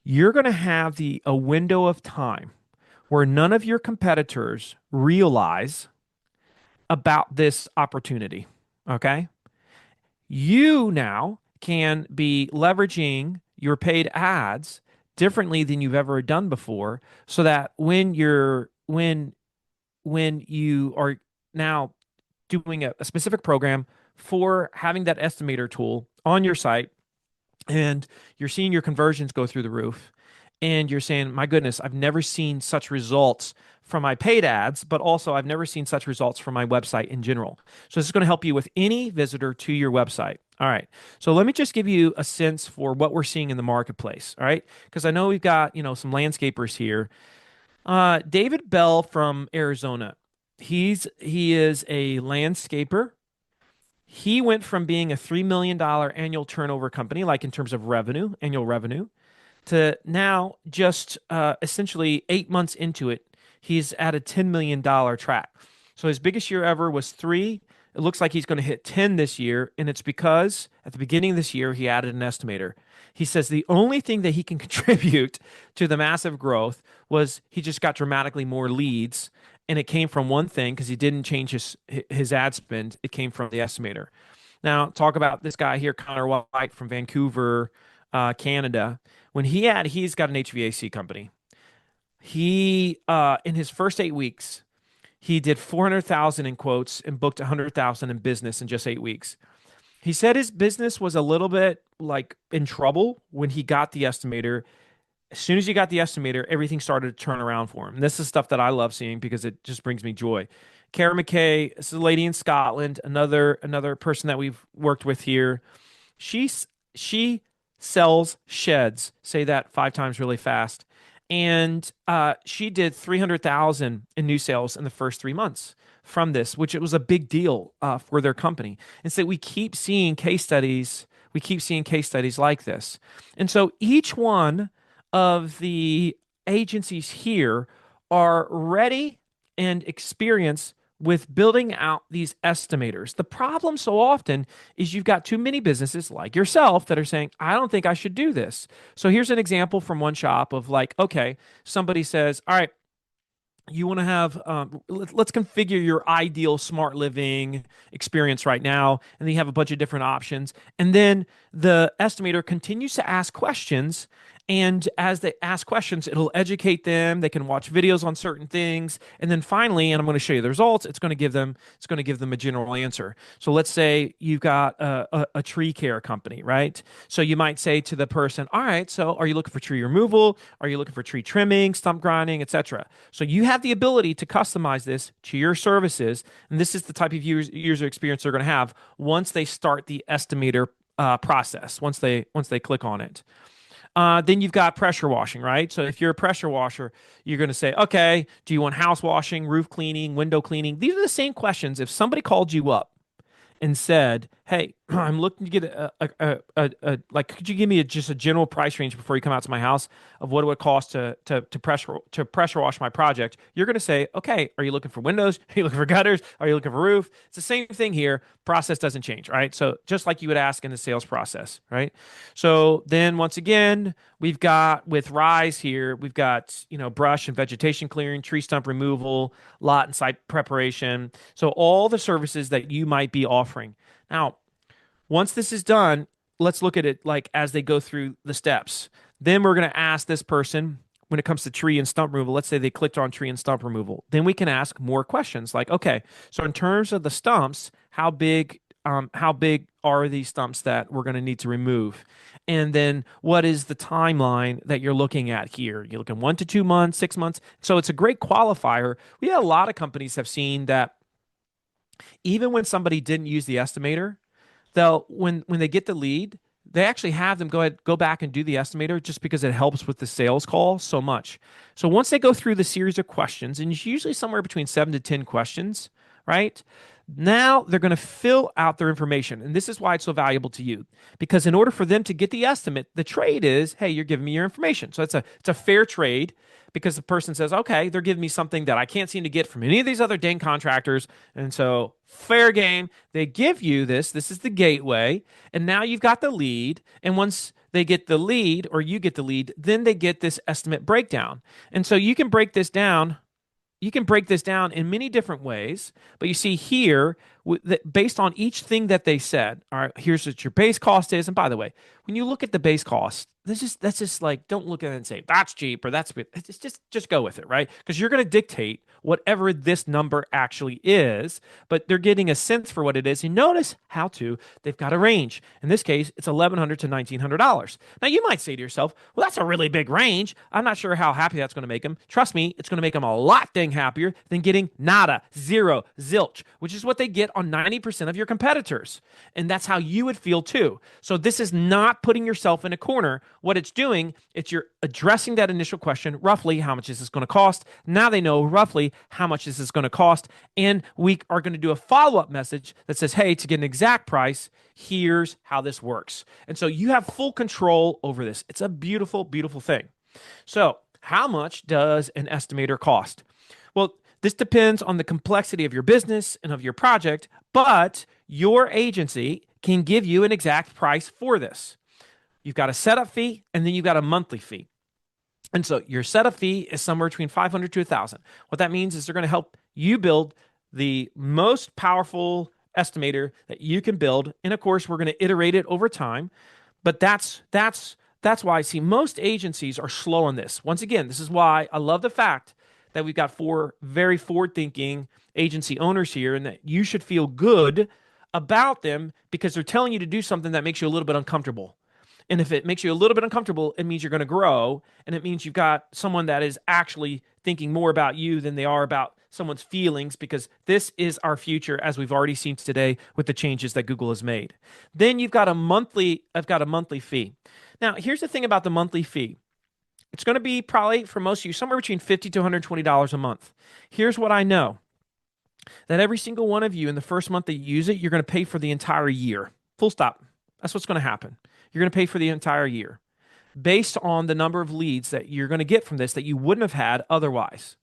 you're going to have a window of time where none of your competitors realize about this opportunity. Okay. You now can be leveraging your paid ads differently than you've ever done before so that when you are now doing a specific program for having that estimator tool on your site and you're seeing your conversions go through the roof and you're saying, my goodness, I've never seen such results from my paid ads, but also I've never seen such results from my website in general. So this is going to help you with any visitor to your website. All right. So let me just give you a sense for what we're seeing in the marketplace. All right. Because I know we've got, some landscapers here. David Bell from Arizona. He is a landscaper. He went from being a $3 million annual turnover company, like in terms of revenue, annual revenue, to now just essentially 8 months into it, he's at a $10 million track. So his biggest year ever was three. It looks like he's going to hit 10 this year. And it's because at the beginning of this year, he added an estimator. He says the only thing that he can contribute to the massive growth was he just got dramatically more leads. And it came from one thing because he didn't change his ad spend. It came from the estimator. Now, talk about this guy here, Connor White from Vancouver, Canada. He's got an HVAC company. He in his first 8 weeks, he did 400,000 in quotes and booked 100,000 in business in just 8 weeks. He said his business was a little bit like in trouble when he got the estimator. As soon as he got the estimator, everything started to turn around for him. And this is stuff that I love seeing because it just brings me joy. Kara McKay, this is a lady in Scotland, another person that we've worked with here. She sells sheds. Say that 5 times really fast. And she did 300,000 in new sales in the first 3 months from this, which it was a big deal for their company. And so we keep seeing case studies. We keep seeing case studies like this. And so each one of the agencies here are ready and experienced with building out these estimators. The problem so often is you've got too many businesses like yourself that are saying, I don't think I should do this. So here's an example from one shop of like, okay, somebody says, all right, you want to have let's configure your ideal smart living experience right now, and then you have a bunch of different options, and then the estimator continues to ask questions, and as they ask questions, it'll educate them. They can watch videos on certain things, and then finally, and I'm going to show you the results, it's going to give them a general answer. So let's say you've got a tree care company, right? So you might say to the person, all right, so are you looking for tree removal? Are you looking for tree trimming, stump grinding, etc.? So you have the ability to customize this to your services, and this is the type of user experience they're going to have once they start the estimator process. Once they click on it, then you've got pressure washing, right? So if you're a pressure washer, you're going to say, okay, do you want house washing, roof cleaning, window cleaning? These are the same questions. If somebody called you up and said, "Hey, I'm looking to get like, could you give me just a general price range before you come out to my house of what it would cost to pressure wash my project?" You're going to say, "Okay, are you looking for windows? Are you looking for gutters? Are you looking for roof?" It's the same thing here. Process doesn't change, right? So just like you would ask in the sales process, right? So then once again, we've got with Rise here, we've got brush and vegetation clearing, tree stump removal, lot and site preparation. So all the services that you might be offering. Now, once this is done, let's look at it like as they go through the steps. Then we're going to ask this person when it comes to tree and stump removal. Let's say they clicked on tree and stump removal. Then we can ask more questions like, okay, so in terms of the stumps, how big are these stumps that we're going to need to remove? And then what is the timeline that you're looking at here? You're looking 1 to 2 months, 6 months. So it's a great qualifier. We had a lot of companies have seen that even when somebody didn't use the estimator, they'll when they get the lead, they actually have them go back and do the estimator just because it helps with the sales call so much. So once they go through the series of questions, and it's usually somewhere between 7 to 10 questions, right? Now they're going to fill out their information. And this is why it's so valuable to you. Because in order for them to get the estimate, the trade is, hey, you're giving me your information. So it's a fair trade because the person says, okay, they're giving me something that I can't seem to get from any of these other dang contractors. And so fair game. They give you this. This is the gateway. And now you've got the lead. And once they get the lead or you get the lead, then they get this estimate breakdown. And so you can break this down in many different ways, but you see here, based on each thing that they said, all right, here's what your base cost is. And by the way, when you look at the base cost, that's just like, don't look at it and say that's cheap or that's it's just go with it, right? Because you're going to dictate whatever this number actually is, but they're getting a sense for what it is. And notice how they've got a range. In this case, it's $1,100 to $1,900. Now you might say to yourself, well, that's a really big range. I'm not sure how happy that's going to make them. Trust me, it's going to make them a lot dang happier than getting nada, zero, zilch, which is what they get on 90% of your competitors. And that's how you would feel too. So this is not putting yourself in a corner. What it's doing, it's you're addressing that initial question, roughly how much is this going to cost? Now they know roughly how much is this going to cost. And we are going to do a follow-up message that says, hey, to get an exact price, here's how this works. And so you have full control over this. It's a beautiful, beautiful thing. So how much does an estimator cost? Well, this depends on the complexity of your business and of your project, but your agency can give you an exact price for this. You've got a setup fee and then you've got a monthly fee. And so your setup fee is somewhere between 500 to 1,000. What that means is they're going to help you build the most powerful estimator that you can build. And of course, we're going to iterate it over time. But that's why I see most agencies are slow on this. Once again, this is why I love the fact that we've got 4 very forward-thinking agency owners here, and that you should feel good about them because they're telling you to do something that makes you a little bit uncomfortable. And if it makes you a little bit uncomfortable, it means you're going to grow. And it means you've got someone that is actually thinking more about you than they are about someone's feelings, because this is our future, as we've already seen today with the changes that Google has made. Then I've got a monthly fee. Now, here's the thing about the monthly fee. It's going to be probably for most of you somewhere between $50 to $120 a month. Here's what I know, that every single one of you in the first month that you use it, you're going to pay for the entire year. Full stop. That's what's going to happen. You're going to pay for the entire year based on the number of leads that you're going to get from this that you wouldn't have had otherwise.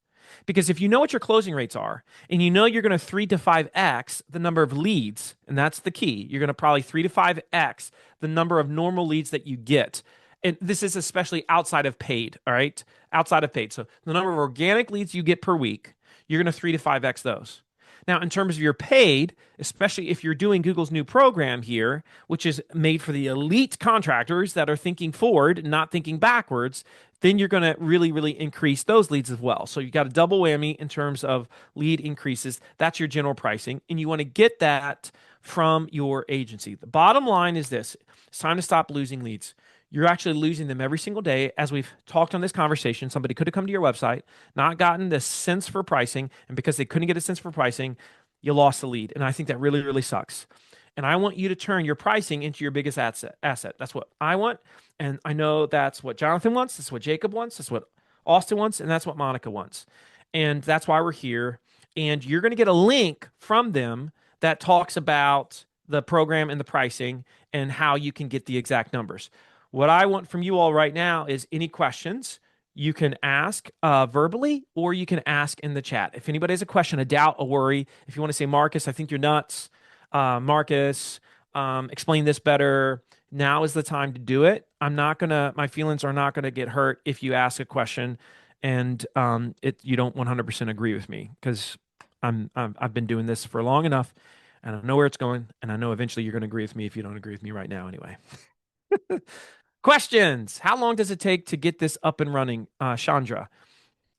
Because if you know what your closing rates are and you know you're going to 3 to 5x the number of leads, and that's the key, you're going to probably 3 to 5x the number of normal leads that you get. And this is especially outside of paid, all right? Outside of paid. So the number of organic leads you get per week, you're going to 3 to 5x those. Now, in terms of your paid, especially if you're doing Google's new program here, which is made for the elite contractors that are thinking forward, not thinking backwards, then you're going to really, really increase those leads as well. So you've got a double whammy in terms of lead increases. That's your general pricing. And you want to get that from your agency. The bottom line is this: it's time to stop losing leads. You're actually losing them every single day. As we've talked on this conversation, somebody could have come to your website, not gotten the sense for pricing, and because they couldn't get a sense for pricing, you lost the lead. And I think that really, really sucks. And I want you to turn your pricing into your biggest asset. That's what I want. And I know that's what Jonathan wants. That's what Jacob wants. That's what Austin wants. And that's what Monica wants. And that's why we're here. And you're going to get a link from them that talks about the program and the pricing and how you can get the exact numbers. What I want from you all right now is any questions you can ask verbally, or you can ask in the chat. If anybody has a question, a doubt, a worry, if you want to say, Marcus, I think you're nuts. Marcus, explain this better. Now is the time to do it. My feelings are not gonna get hurt if you ask a question and you don't 100% agree with me, because I've been doing this for long enough. and I know where it's going, and I know eventually you're going to agree with me if you don't agree with me right now anyway. Questions. How long does it take to get this up and running, Chandra?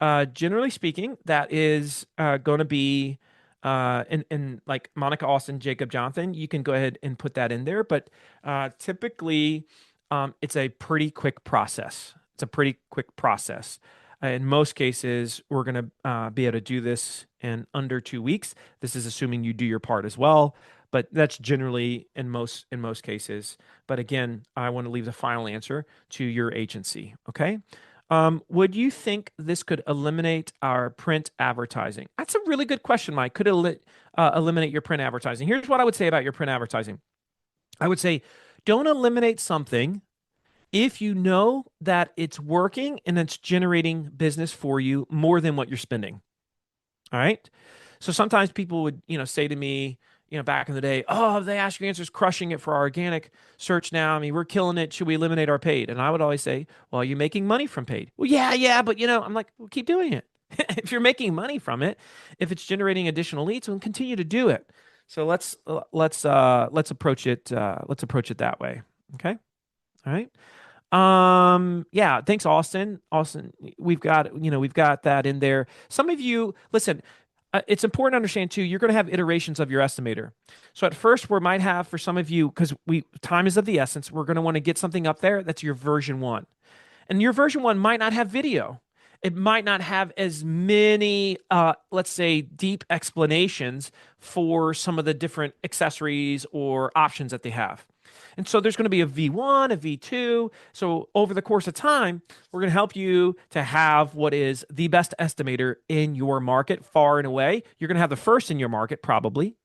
Generally speaking, that is going to be in like Monica Austin, Jacob Jonathan. You can go ahead and put that in there, but typically it's a pretty quick process. It's a pretty quick process. In most cases, we're going to be able to do this in under 2 weeks. This is assuming you do your part as well, but that's generally in most cases. But again, I want to leave the final answer to your agency. Okay. Would you think this could eliminate our print advertising? That's a really good question, Mike. Could it eliminate your print advertising? Here's what I would say about your print advertising. I would say don't eliminate something if you know that it's working and it's generating business for you more than what you're spending. All right. So sometimes people would, say to me, back in the day, oh, the Ask Your Answers crushing it for our organic search now. I mean, we're killing it. Should we eliminate our paid? And I would always say, well, are you making money from paid? Well, yeah, but I'm like, well, keep doing it. If you're making money from it, if it's generating additional leads, we'll continue to do it. So let's approach it that way. Okay. All right. Yeah, thanks, Austin. Austin, we've got that in there. Some of you, listen, it's important to understand too, you're going to have iterations of your estimator. So at first we might have for some of you, because time is of the essence, we're going to want to get something up there that's your version one. And your version one might not have video. It might not have as many, let's say, deep explanations for some of the different accessories or options that they have. And so there's going to be a V1, a V2. So over the course of time, we're going to help you to have what is the best estimator in your market far and away. You're going to have the first in your market, probably.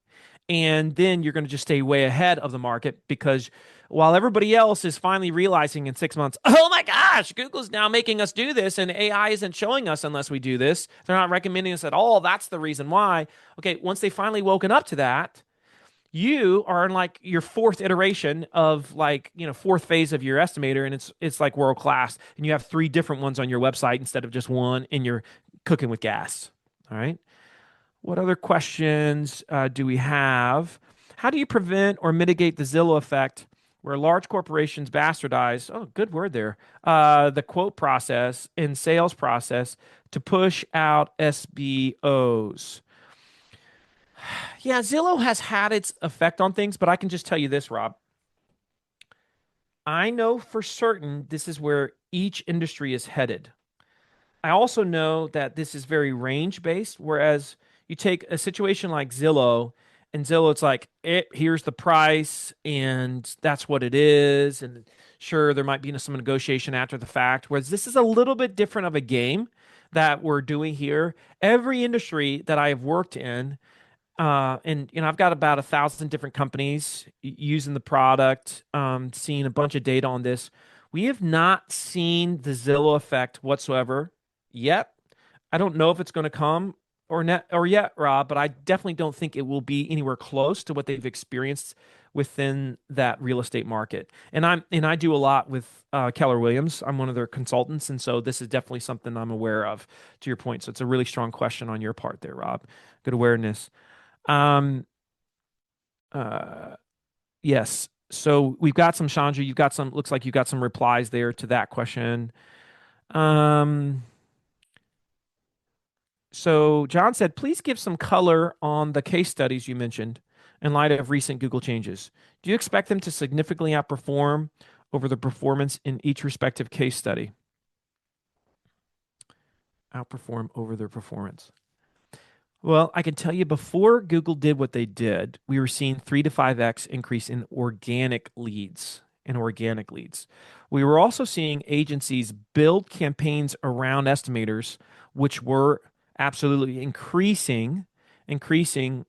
And then you're going to just stay way ahead of the market because while everybody else is finally realizing in 6 months, oh my gosh, Google's now making us do this and AI isn't showing us unless we do this. They're not recommending us at all. That's the reason why. Okay, once they finally woken up to that, you are in like your fourth iteration of like fourth phase of your estimator, and it's like world class, and you have three different ones on your website instead of just one, and you're cooking with gas. All right. What other questions do we have? How do you prevent or mitigate the Zillow effect where large corporations bastardize, oh, good word there, the quote process and sales process to push out SBOs? Yeah, Zillow has had its effect on things, but I can just tell you this, Rob. I know for certain this is where each industry is headed. I also know that this is very range based, whereas you take a situation like Zillow, and Zillow, it's like, here's the price, and that's what it is. And sure, there might be some negotiation after the fact, whereas this is a little bit different of a game that we're doing here. Every industry that I have worked in, and I've got about 1,000 different companies using the product, seeing a bunch of data on this. We have not seen the Zillow effect whatsoever yet. I don't know if it's going to come or yet, Rob, but I definitely don't think it will be anywhere close to what they've experienced within that real estate market. And I do a lot with Keller Williams. I'm one of their consultants, and so this is definitely something I'm aware of. To your point, so it's a really strong question on your part there, Rob. Good awareness. Um, uh, yes. So we've got some Chandra. You've got some. Looks like you got some replies there to that question. Um, so John said, please give some color on the case studies you mentioned in light of recent Google changes. Do you expect them to significantly outperform over the performance in each respective case study? Outperform over their performance. Well, I can tell you before Google did what they did, we were seeing 3 to 5x increase in organic leads. We were also seeing agencies build campaigns around estimators, which were absolutely increasing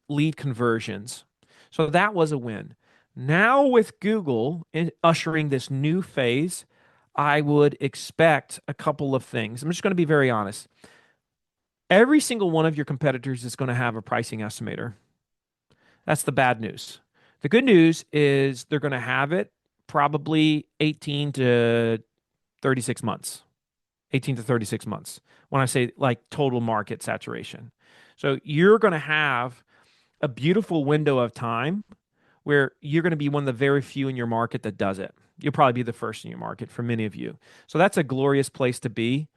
lead conversions. So that was a win. Now with Google ushering this new phase, I would expect a couple of things. I'm just going to be very honest. Every single one of your competitors is going to have a pricing estimator. That's the bad news. The good news is they're going to have it probably 18 to 36 months. 18 to 36 months when I say like total market saturation. So you're going to have a beautiful window of time where you're going to be one of the very few in your market that does it. You'll probably be the first in your market for many of you. So that's a glorious place to be.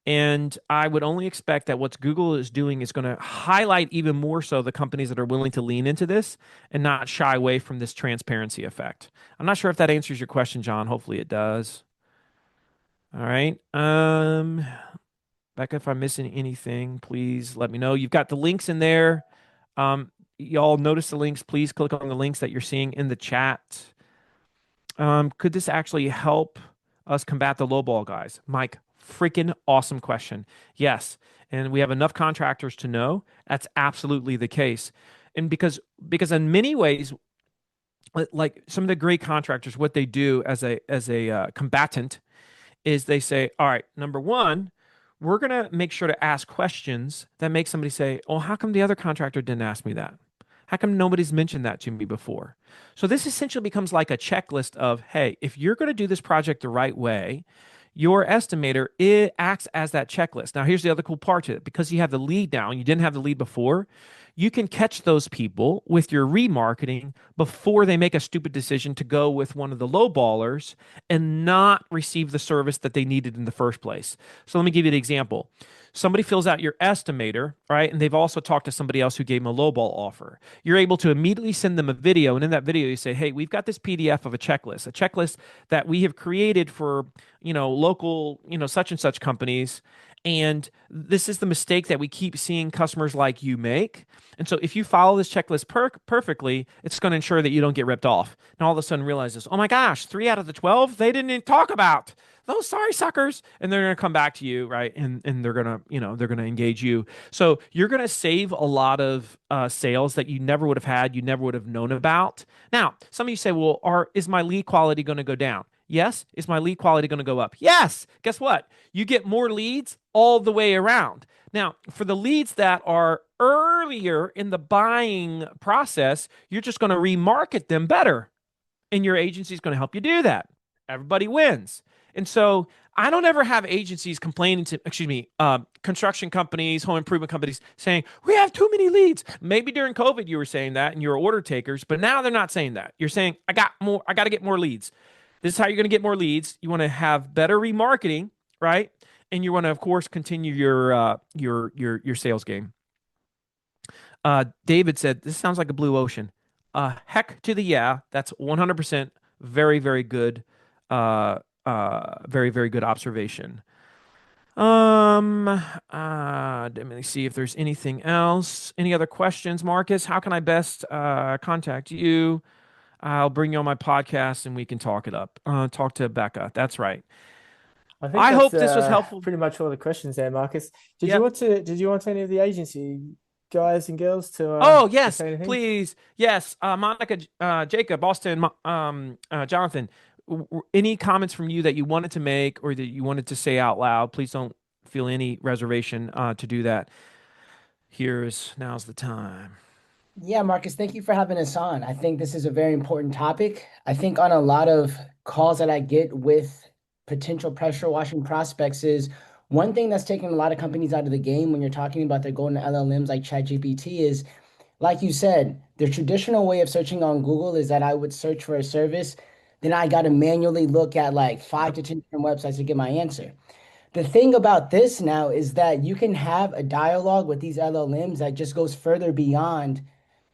And I would only expect that what Google is doing is going to highlight even more so the companies that are willing to lean into this and not shy away from this transparency effect. I'm not sure if that answers your question, John. Hopefully it does. All right. Becca, if I'm missing anything, please let me know. You've got the links in there. Y'all notice the links. Please click on the links that you're seeing in the chat. Could this actually help us combat the lowball guys? Mike, freaking awesome question. Yes. And we have enough contractors to know that's absolutely the case. And because in many ways, like some of the great contractors, what they do as a combatant is they say, all right, number one, we're gonna make sure to ask questions that make somebody say, oh, how come the other contractor didn't ask me that? How come nobody's mentioned that to me before? So this essentially becomes like a checklist of, hey, if you're going to do this project the right way, your estimator, it acts as that checklist. Now, here's the other cool part to it. Because you have the lead now and you didn't have the lead before, you can catch those people with your remarketing before they make a stupid decision to go with one of the low ballers and not receive the service that they needed in the first place. So let me give you an example. Somebody fills out your estimator, right? And they've also talked to somebody else who gave them a lowball offer. You're able to immediately send them a video. And in that video, you say, hey, we've got this PDF of a checklist that we have created for, local, such and such companies. And this is the mistake that we keep seeing customers like you make. And so if you follow this checklist perfectly, it's going to ensure that you don't get ripped off. And all of a sudden realizes, oh my gosh, 3 out of the 12, they didn't even talk about those sorry suckers. And they're going to come back to you, right? And they're going to, they're going to engage you. So you're going to save a lot of sales that you never would have had, you never would have known about. Now, some of you say, well, is my lead quality going to go down? Yes. Is my lead quality going to go up? Yes. Guess what? You get more leads all the way around. Now, for the leads that are earlier in the buying process, you're just going to remarket them better. And your agency is going to help you do that. Everybody wins. And so I don't ever have agencies complaining to, construction companies, home improvement companies saying, we have too many leads. Maybe during COVID you were saying that and you were order takers, but now they're not saying that. You're saying, I got to get more leads. This is how you're going to get more leads. You want to have better remarketing, right? And you want to, of course, continue your sales game. David said, this sounds like a blue ocean. Heck to the yeah. That's 100% very, very good. Very, very good observation. Let me see if there's anything else. Any other questions, Marcus? How can I best contact you? I'll bring you on my podcast and we can talk it up. Talk to Becca. That's right. I think I that's hope this was helpful. pretty much all the questions there, Marcus. Yep. Did you want any of the agency guys and girls Oh, to yes, say anything? please. Yes. Monica, Jacob, Austin, Jonathan, any comments from you that you wanted to make or that you wanted to say out loud, please don't feel any reservation to do that. Now's the time. Yeah, Marcus, thank you for having us on. I think this is a very important topic. I think on a lot of calls that I get with potential pressure washing prospects is one thing that's taking a lot of companies out of the game when you're talking about their going to LLMs like ChatGPT is, like you said, the traditional way of searching on Google is that I would search for a service, then I got to manually look at like five Yep. to 10 different websites to get my answer. The thing about this now is that you can have a dialogue with these LLMs that just goes further beyond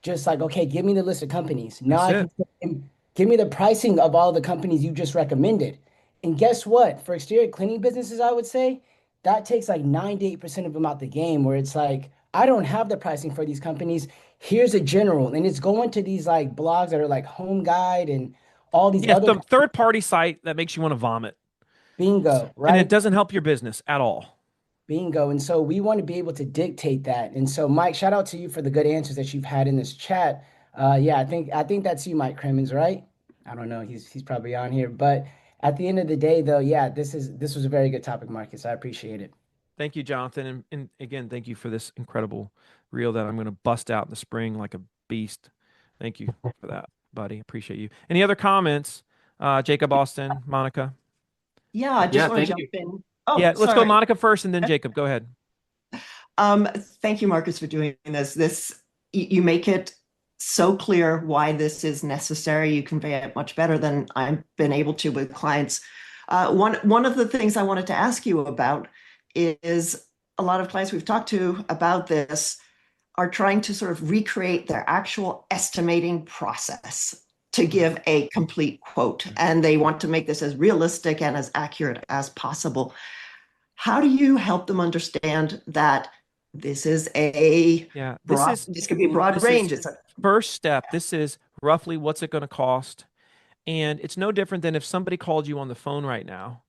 just like, okay, give me the list of companies. Now That's I it. can give me the pricing of all the companies you just recommended. And guess what? For exterior cleaning businesses, I would say that takes like 98% of them out the game where it's like, I don't have the pricing for these companies. Here's a general. And it's going to these like blogs that are like Home Guide and all these Yes, other the third party site that makes you want to vomit. bingo, And it right? doesn't help your business at all. Bingo. And so we want to be able to dictate that. And so, Mike, shout out to you for the good answers that you've had in this chat. Yeah, I think that's you, Mike Crimmins, right? I don't know. He's probably on here. But at the end of the day, though, yeah, this was a very good topic, Marcus. I appreciate it. Thank you, Jonathan. And again, thank you for this incredible reel that I'm going to bust out in the spring like a beast. Thank you for that, buddy. Appreciate you. Any other comments? Jacob, Austin, Monica? Yeah, I just Yeah, want to thank jump you. in. Yeah, Oh, let's go sorry. Monica first and then Jacob. Go ahead. Um, Thank you, Marcus, for doing this. This you make it so clear why this is necessary. You convey it much better than I've been able to with clients. One of the things I wanted to ask you about is a lot of clients we've talked to about this are trying to sort of recreate their actual estimating process to give a complete quote. And they want to make this as realistic and as accurate as possible. How do you help them understand that this is a Yeah, this could be a broad range? It's a first step. This is roughly what's it going to cost. And it's no different than if somebody called you on the phone right now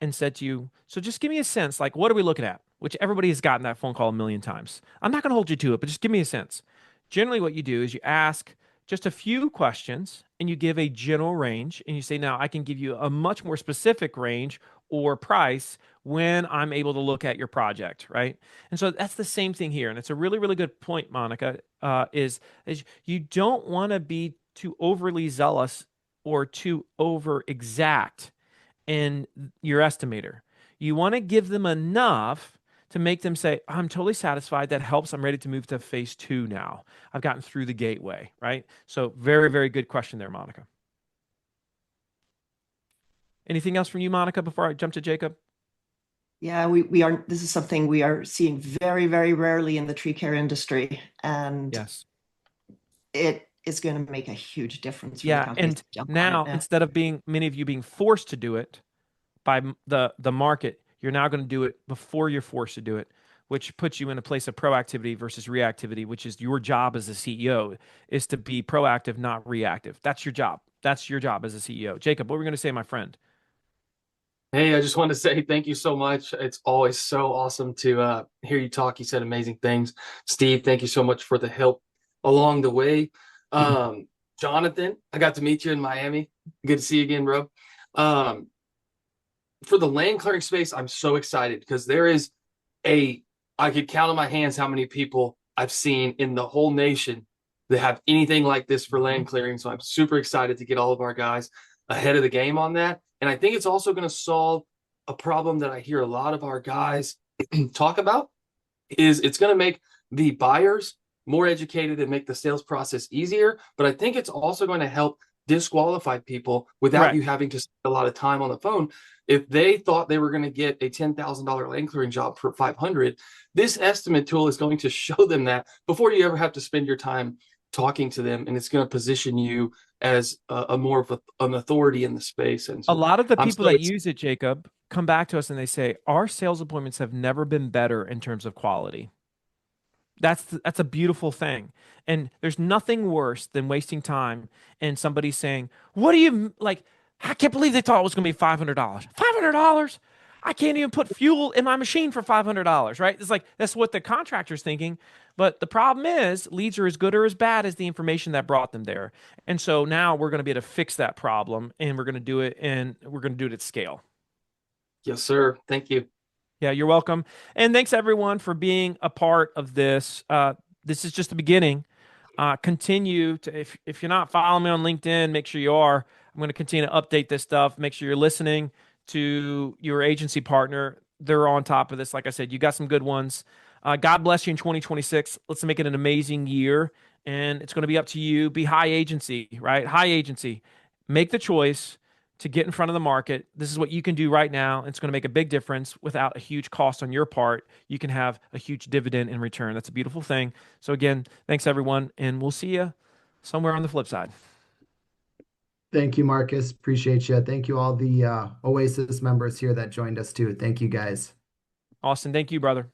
and said to you, so just give me a sense, like, what are we looking at? Which everybody has gotten that phone call a million times. I'm not going to hold you to it, but just give me a sense. Generally, what you do is you ask just a few questions and you give a general range and you say, now I can give you a much more specific range or price when I'm able to look at your project, right? And so that's the same thing here. And it's a really, really good point, Monica, is you don't want to be too overly zealous or too over exact in your estimator. You want to give them enough to make them say, I'm totally satisfied. That helps. I'm ready to move to phase two now. I've gotten through the gateway, right? So, very, very good question there, Monica. Anything else from you, Monica, before I jump to Jacob? Yeah, we are. This is something we are seeing very, very rarely in the tree care industry, and Yes. it is going to make a huge difference for the Yeah. companies And to jump on it now, now. instead of being many of you being forced to do it by the market, you're now going to do it before you're forced to do it, which puts you in a place of proactivity versus reactivity, which is your job as a CEO is to be proactive, not reactive. That's your job. That's your job as a CEO. Jacob, what were we going to say, my friend? Hey, I just wanted to say thank you so much. It's always so awesome to hear you talk. You said amazing things. Steve, thank you so much for the help along the way. Jonathan, I got to meet you in Miami. Good to see you again, bro. Um, for the land clearing space, I'm so excited because I could count on my hands how many people I've seen in the whole nation that have anything like this for land clearing. So I'm super excited to get all of our guys ahead of the game on that. And I think it's also going to solve a problem that I hear a lot of our guys talk about is it's going to make the buyers more educated and make the sales process easier. But I think it's also going to help disqualify people without Correct. you having to spend a lot of time on the phone. If they thought they were going to get a $10,000 land clearing job for 500, this estimate tool is going to show them that before you ever have to spend your time talking to them, and it's going to position you as a more of an authority in the space. And A so lot of the I'm people so that excited. use it, Jacob, come back to us and they say, our sales appointments have never been better in terms of quality. That's a beautiful thing. And there's nothing worse than wasting time and somebody saying, "What do you like? I can't believe they thought it was going to be $500. $500? I can't even put fuel in my machine for $500, right?" It's like that's what the contractor's thinking. But the problem is, leads are as good or as bad as the information that brought them there. And so now we're going to be able to fix that problem, and we're going to do it, and we're going to do it at scale. Yes, sir. Thank you. Yeah, you're welcome. And thanks everyone for being a part of this. This is just the beginning. Continue to, if you're not following me on LinkedIn, make sure you are. I'm going to continue to update this stuff. Make sure you're listening to your agency partner. They're on top of this. Like I said, you got some good ones. God bless you in 2026. Let's make it an amazing year. And it's going to be up to you. Be high agency, right? High agency. Make the choice to get in front of the market. This is what you can do right now. It's going to make a big difference without a huge cost on your part. You can have a huge dividend in return. That's a beautiful thing. So again, thanks everyone, and we'll see you somewhere on the flip side. Thank you, Marcus. Appreciate you. Thank you all the Oasis members here that joined us too. Thank you guys. Austin, thank you, brother.